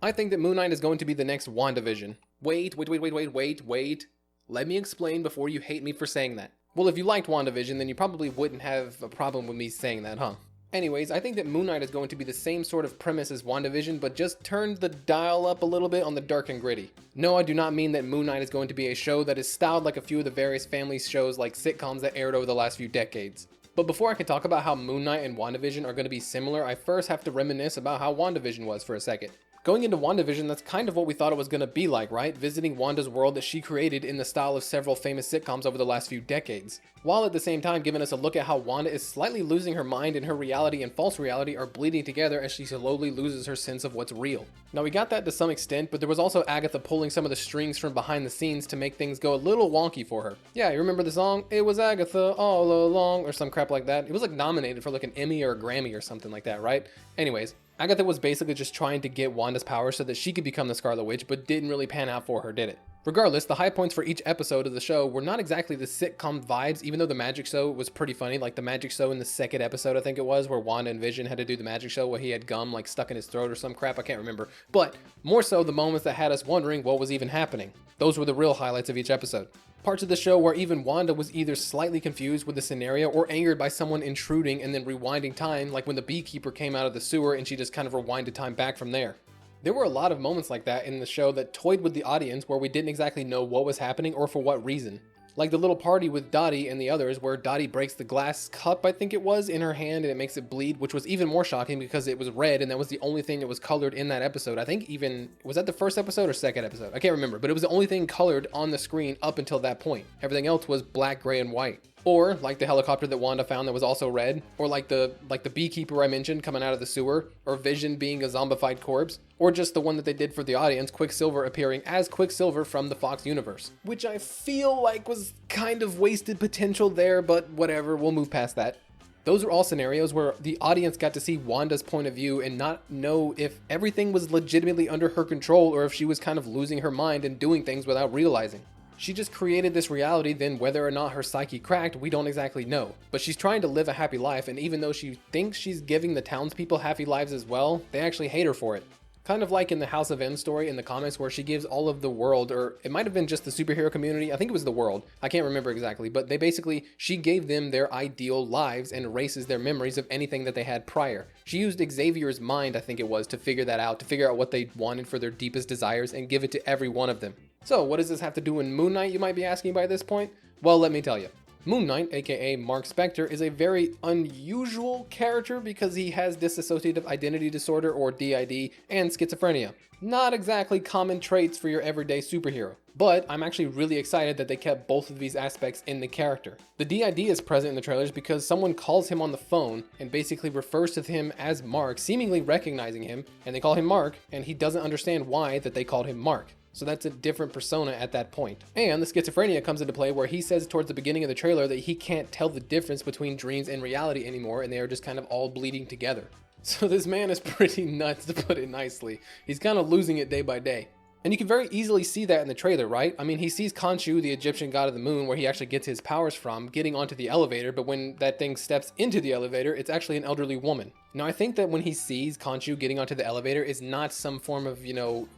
I think that Moon Knight is going to be the next WandaVision. Wait. Let me explain before you hate me for saying that. Well, if you liked WandaVision, then you probably wouldn't have a problem with me saying that, huh? Anyways, I think that Moon Knight is going to be the same sort of premise as WandaVision, but just turned the dial up a little bit on the dark and gritty. No, I do not mean that Moon Knight is going to be a show that is styled like a few of the various family shows like sitcoms that aired over the last few decades. But before I can talk about how Moon Knight and WandaVision are going to be similar, I first have to reminisce about how WandaVision was for a second. Going into WandaVision, that's kind of what we thought it was going to be like, right? Visiting Wanda's world that she created in the style of several famous sitcoms over the last few decades. While at the same time giving us a look at how Wanda is slightly losing her mind and her reality and false reality are bleeding together as she slowly loses her sense of what's real. Now we got that to some extent, but there was also Agatha pulling some of the strings from behind the scenes to make things go a little wonky for her. Yeah, you remember the song? It was Agatha all along, or some crap like that. It was like nominated for like an Emmy or a Grammy or something like that, right? Anyways, Agatha was basically just trying to get Wanda's power so that she could become the Scarlet Witch, but didn't really pan out for her, did it? Regardless, the high points for each episode of the show were not exactly the sitcom vibes, even though the magic show was pretty funny, like the magic show in the second episode, I think it was, where Wanda and Vision had to do the magic show where he had gum like stuck in his throat or some crap, I can't remember. But more so the moments that had us wondering what was even happening. Those were the real highlights of each episode. Parts of the show where even Wanda was either slightly confused with the scenario or angered by someone intruding and then rewinding time, like when the beekeeper came out of the sewer and she just kind of rewinded time back from there. There were a lot of moments like that in the show that toyed with the audience where we didn't exactly know what was happening or for what reason. Like the little party with Dottie and the others where Dottie breaks the glass cup, I think it was, in her hand and it makes it bleed, which was even more shocking because it was red and that was the only thing that was colored in that episode. I think even, was that the first episode or second episode? I can't remember, but it was the only thing colored on the screen up until that point. Everything else was black, gray, and white. Or like the helicopter that Wanda found that was also red, or like the beekeeper I mentioned coming out of the sewer, or Vision being a zombified corpse, or just the one that they did for the audience, Quicksilver appearing as Quicksilver from the Fox universe, which I feel like was kind of wasted potential there, but whatever, we'll move past that. Those are all scenarios where the audience got to see Wanda's point of view and not know if everything was legitimately under her control or if she was kind of losing her mind and doing things without realizing. She just created this reality, then whether or not her psyche cracked, we don't exactly know. But she's trying to live a happy life, and even though she thinks she's giving the townspeople happy lives as well, they actually hate her for it. Kind of like in the House of M story in the comics where she gives all of the world, or it might have been just the superhero community, I think it was the world, I can't remember exactly, but she gave them their ideal lives and erases their memories of anything that they had prior. She used Xavier's mind, I think it was, to figure that out, to figure out what they wanted for their deepest desires and give it to every one of them. So what does this have to do with Moon Knight, you might be asking by this point? Well, let me tell you. Moon Knight, aka Mark Spector, is a very unusual character because he has dissociative identity disorder, or DID, and schizophrenia. Not exactly common traits for your everyday superhero, but I'm actually really excited that they kept both of these aspects in the character. The DID is present in the trailers because someone calls him on the phone and basically refers to him as Mark, seemingly recognizing him, and they call him Mark, and he doesn't understand why that they called him Mark. So that's a different persona at that point. And the schizophrenia comes into play where he says towards the beginning of the trailer that he can't tell the difference between dreams and reality anymore, and they are just kind of all bleeding together. So this man is pretty nuts, to put it nicely. He's kind of losing it day by day. And you can very easily see that in the trailer, right? I mean, he sees Khonshu, the Egyptian god of the moon, where he actually gets his powers from, getting onto the elevator, but when that thing steps into the elevator, it's actually an elderly woman. Now, I think that when he sees Khonshu getting onto the elevator, it's not some form of,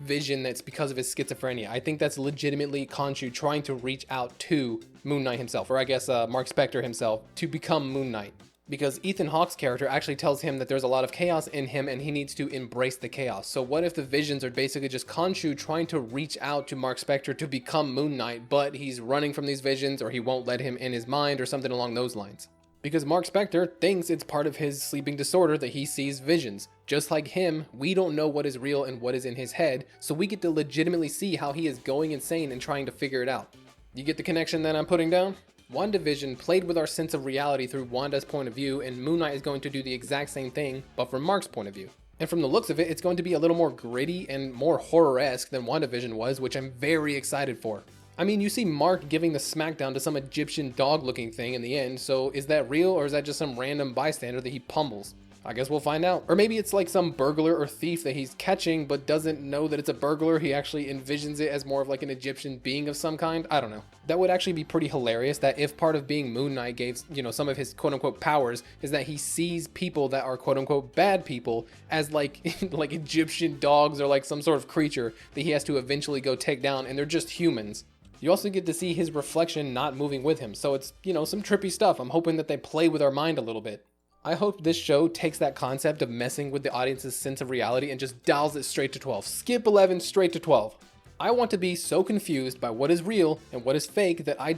vision that's because of his schizophrenia. I think that's legitimately Khonshu trying to reach out to Moon Knight himself, or I guess Mark Spector himself, to become Moon Knight. Because Ethan Hawke's character actually tells him that there's a lot of chaos in him and he needs to embrace the chaos. So what if the visions are basically just Khonshu trying to reach out to Mark Spector to become Moon Knight, but he's running from these visions, or he won't let him in his mind, or something along those lines? Because Mark Spector thinks it's part of his sleeping disorder that he sees visions. Just like him, we don't know what is real and what is in his head, so we get to legitimately see how he is going insane and trying to figure it out. You get the connection that I'm putting down? WandaVision played with our sense of reality through Wanda's point of view, and Moon Knight is going to do the exact same thing, but from Mark's point of view. And from the looks of it, it's going to be a little more gritty and more horror-esque than WandaVision was, which I'm very excited for. I mean, you see Mark giving the smackdown to some Egyptian dog-looking thing in the end, so is that real or is that just some random bystander that he pummels? I guess we'll find out. Or maybe it's like some burglar or thief that he's catching but doesn't know that it's a burglar. He actually envisions it as more of like an Egyptian being of some kind. I don't know. That would actually be pretty hilarious, that if part of being Moon Knight gave, you know, some of his quote unquote powers is that he sees people that are quote unquote bad people as like like Egyptian dogs or like some sort of creature that he has to eventually go take down, and they're just humans. You also get to see his reflection not moving with him, so it's, you know, some trippy stuff. I'm hoping that they play with our mind a little bit. I hope this show takes that concept of messing with the audience's sense of reality and just dials it straight to 12. Skip 11 straight to 12. I want to be so confused by what is real and what is fake that I'm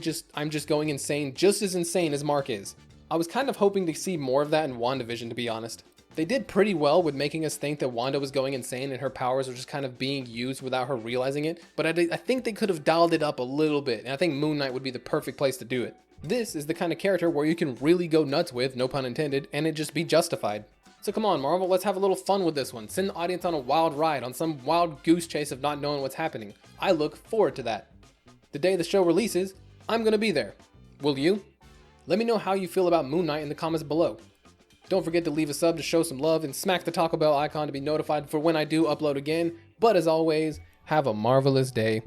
just going insane, just as insane as Mark is. I was kind of hoping to see more of that in WandaVision, to be honest. They did pretty well with making us think that Wanda was going insane and her powers were just kind of being used without her realizing it, but I think they could have dialed it up a little bit, and I think Moon Knight would be the perfect place to do it. This is the kind of character where you can really go nuts with, no pun intended, and it just be justified. So come on, Marvel, let's have a little fun with this one. Send the audience on a wild ride, on some wild goose chase of not knowing what's happening. I look forward to that. The day the show releases, I'm gonna be there. Will you? Let me know how you feel about Moon Knight in the comments below. Don't forget to leave a sub to show some love and smack the Taco Bell icon to be notified for when I do upload again. But as always, have a marvelous day.